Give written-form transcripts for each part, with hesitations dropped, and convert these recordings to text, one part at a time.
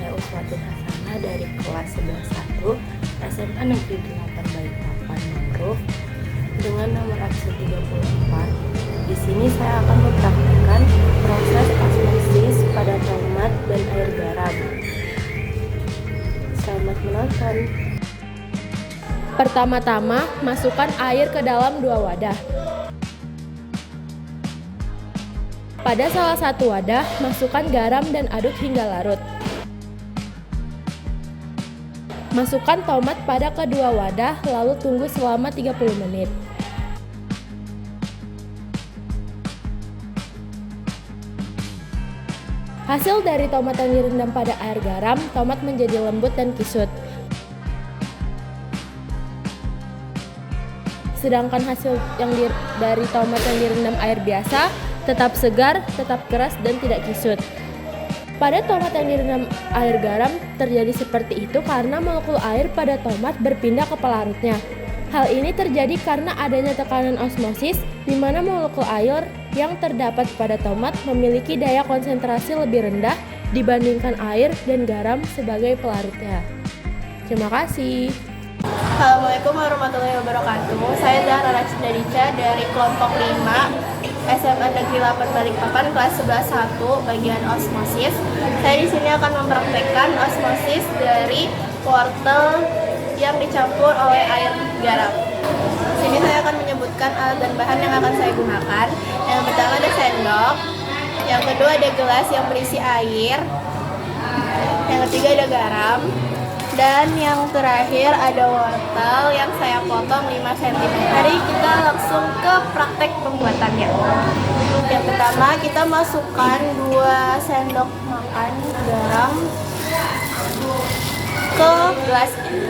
saya Uswatun Hasanah dari kelas 11-1 SMA Negeri 8 Balikpapan Mangrove dengan nomor absen 34. Di sini saya akan mempraktikkan proses osmosis pada tomat dan air garam. Selamat menonton. Pertama-tama, masukkan air ke dalam 2 wadah. Pada salah satu wadah, masukkan garam dan aduk hingga larut. Masukkan tomat pada kedua wadah, lalu tunggu selama 30 menit. Hasil dari tomat yang direndam pada air garam, tomat menjadi lembut dan kisut. Sedangkan hasil dari tomat yang direndam air biasa tetap segar, tetap keras, dan tidak kisut. Pada tomat yang direndam air garam terjadi seperti itu karena molekul air pada tomat berpindah ke pelarutnya. Hal ini terjadi karena adanya tekanan osmosis di mana molekul air yang terdapat pada tomat memiliki daya konsentrasi lebih rendah dibandingkan air dan garam sebagai pelarutnya. Terima kasih. Assalamualaikum warahmatullahi wabarakatuh. Saya Zahra Rachida Dica dari kelompok 5 SMA Negeri 8 Balikpapan kelas 11-1 bagian osmosis. Saya di sini akan mempraktekkan osmosis dari wortel yang dicampur oleh air garam. Di sini saya akan menyebutkan alat dan bahan yang akan saya gunakan. Yang pertama ada sendok, yang kedua ada gelas yang berisi air, yang ketiga ada garam, dan yang terakhir ada wortel yang saya potong 5 cm. Mari kita langsung ke praktek pembuatannya. Yang pertama kita masukkan 2 sendok makan garam ke gelas ini.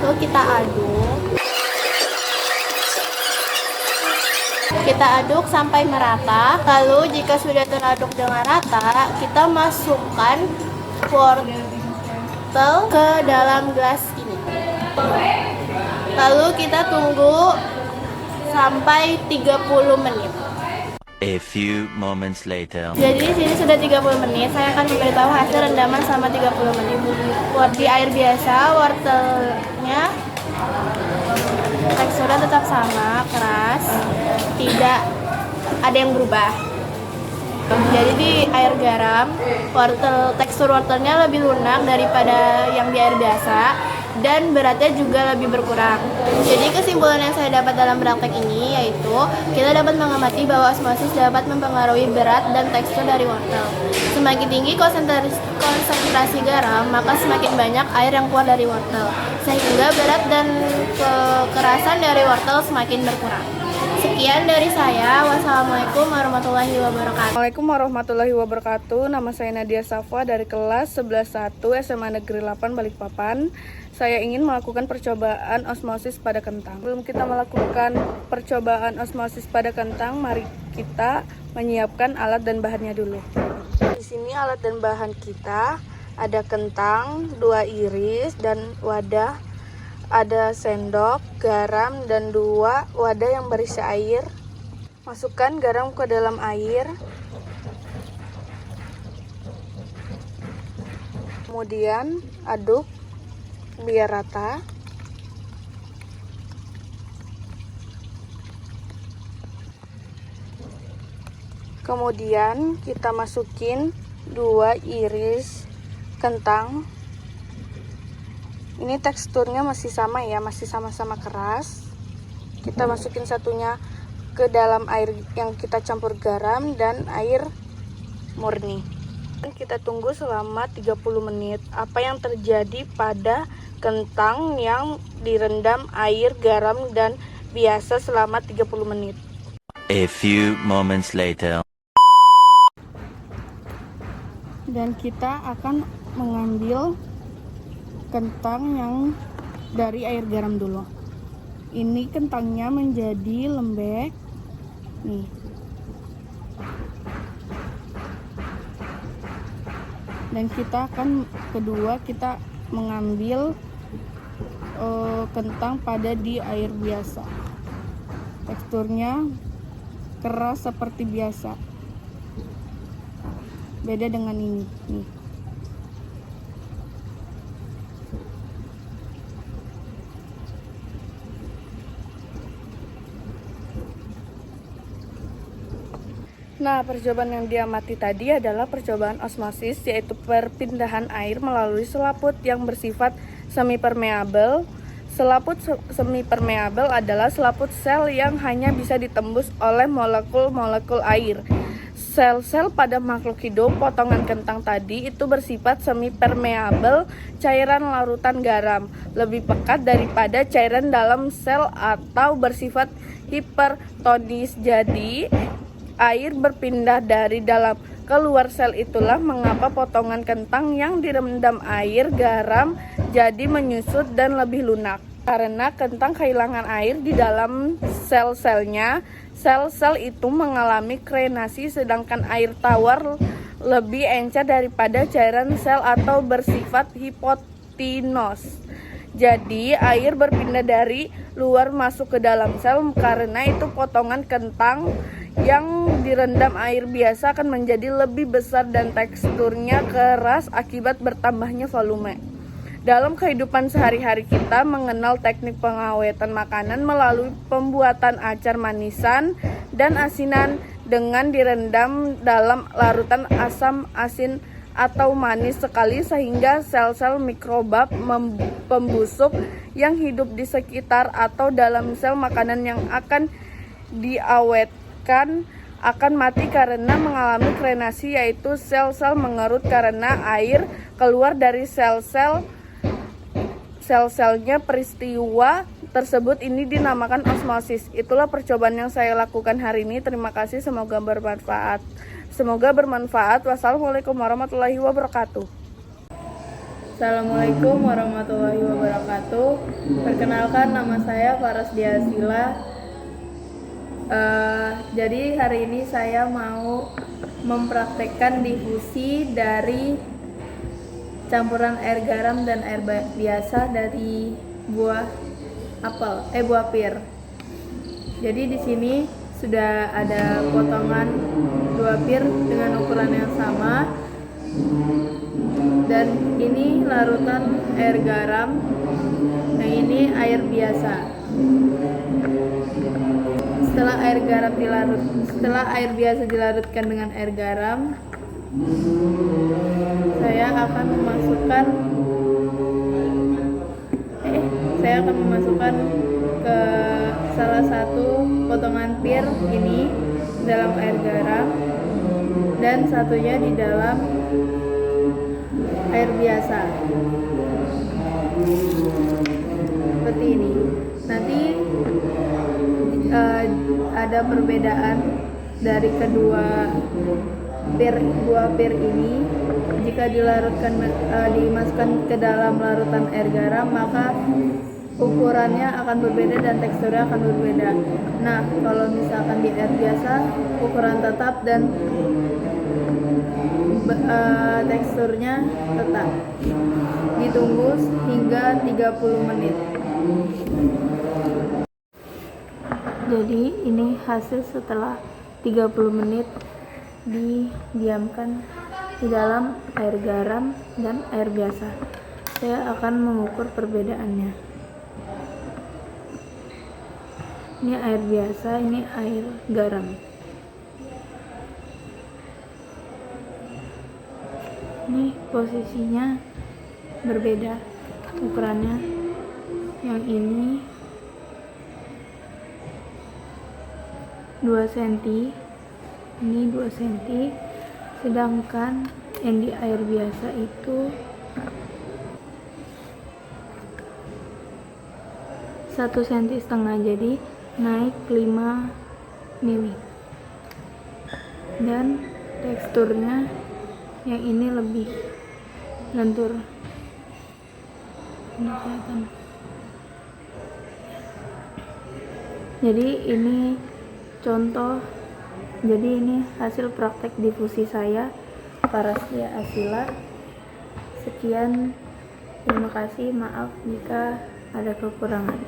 Lalu kita aduk. Kita aduk sampai merata. Lalu jika sudah teraduk dengan rata, kita masukkan wortel ke dalam gelas ini. Lalu kita tunggu sampai 30 menit. A few moments later. Jadi di sini sudah 30 menit. Saya akan memberitahu hasil rendaman selama 30 menit. Di air biasa, wortelnya teksturnya tetap sama, keras, tidak ada yang berubah. Jadi di air garam, tekstur wortelnya lebih lunak daripada yang di air biasa dan beratnya juga lebih berkurang. Jadi kesimpulan yang saya dapat dalam praktek ini yaitu kita dapat mengamati bahwa osmosis dapat mempengaruhi berat dan tekstur dari wortel. Semakin tinggi konsentrasi garam, maka semakin banyak air yang keluar dari wortel, sehingga berat dan kekerasan dari wortel semakin berkurang. Sekian dari saya. Wassalamualaikum warahmatullahi wabarakatuh. Assalamualaikum warahmatullahi wabarakatuh. Nama saya Nadia Safwa dari kelas 11-1 SMA Negeri 8 Balikpapan. Saya ingin melakukan percobaan osmosis pada kentang. Sebelum kita melakukan percobaan osmosis pada kentang, mari kita menyiapkan alat dan bahannya dulu. Di sini alat dan bahan kita ada kentang, 2 iris dan wadah, ada sendok, garam, dan 2 wadah yang berisi air. Masukkan garam ke dalam air. Kemudian aduk biar rata. Kemudian kita masukin 2 iris kentang. Ini teksturnya masih sama ya, masih sama-sama keras. Kita masukin satunya ke dalam air yang kita campur garam dan air murni. Kita tunggu selama 30 menit. Apa yang terjadi pada kentang yang direndam air, garam, dan biasa selama 30 menit. A few moments later. Dan kita akan mengambil kentang yang dari air garam dulu. Ini kentangnya menjadi lembek. Nih. Dan kita mengambil kentang pada di air biasa. Teksturnya keras seperti biasa. Beda dengan ini nih. Nah, percobaan yang diamati tadi adalah percobaan osmosis, yaitu perpindahan air melalui selaput yang bersifat semi-permeabel. Selaput semi-permeabel adalah selaput sel yang hanya bisa ditembus oleh molekul-molekul air. Sel-sel pada makhluk hidup potongan kentang tadi itu bersifat semi-permeabel, cairan larutan garam, lebih pekat daripada cairan dalam sel atau bersifat hipertonis. Jadi, air berpindah dari dalam keluar sel, itulah mengapa potongan kentang yang direndam air garam jadi menyusut dan lebih lunak. Karena kentang kehilangan air di dalam sel-selnya, sel-sel itu mengalami krenasi, sedangkan air tawar lebih encer daripada cairan sel atau bersifat hipotinos. Jadi air berpindah dari luar masuk ke dalam sel, karena itu potongan kentang yang direndam air biasa akan menjadi lebih besar dan teksturnya keras akibat bertambahnya volume. Dalam kehidupan sehari-hari kita mengenal teknik pengawetan makanan melalui pembuatan acar manisan dan asinan dengan direndam dalam larutan asam, asin, atau manis sekali sehingga sel-sel mikroba pembusuk yang hidup di sekitar atau dalam sel makanan yang akan diawetkan akan mati karena mengalami krenasi, yaitu sel-sel mengerut karena air keluar dari sel-selnya. Peristiwa tersebut ini dinamakan osmosis. Itulah percobaan yang saya lakukan hari ini. Terima kasih, semoga bermanfaat. Wassalamualaikum warahmatullahi wabarakatuh. Assalamualaikum warahmatullahi wabarakatuh. Perkenalkan, nama saya Faras Diasila. Jadi hari ini saya mau mempraktekkan difusi dari campuran air garam dan air biasa dari buah pir. Jadi di sini sudah ada potongan 2 pir dengan ukuran yang sama, dan ini larutan air garam, yang ini air biasa. Setelah air biasa dilarutkan dengan air garam, saya akan memasukkan ke salah satu potongan pir ini dalam air garam dan satunya di dalam air biasa. Seperti ini. Nanti ada perbedaan dari kedua buah pir ini. Jika dimasukkan ke dalam larutan air garam, maka ukurannya akan berbeda dan teksturnya akan berbeda. Nah, kalau misalkan di air biasa, ukuran tetap dan teksturnya tetap. Ditunggu hingga 30 menit. Jadi ini hasil setelah 30 menit didiamkan di dalam air garam dan air biasa. Saya akan mengukur perbedaannya. Ini air biasa, ini air garam. Ini posisinya berbeda ukurannya. Yang ini 2 cm, ini 2 cm, sedangkan yang di air biasa itu 1,5 cm, jadi naik 5 mili. Dan teksturnya yang ini lebih lentur. Ini kelihatan. Jadi ini contoh. Jadi ini hasil praktek difusi saya, Faras Diasila. Sekian, terima kasih, maaf jika ada kekurangan.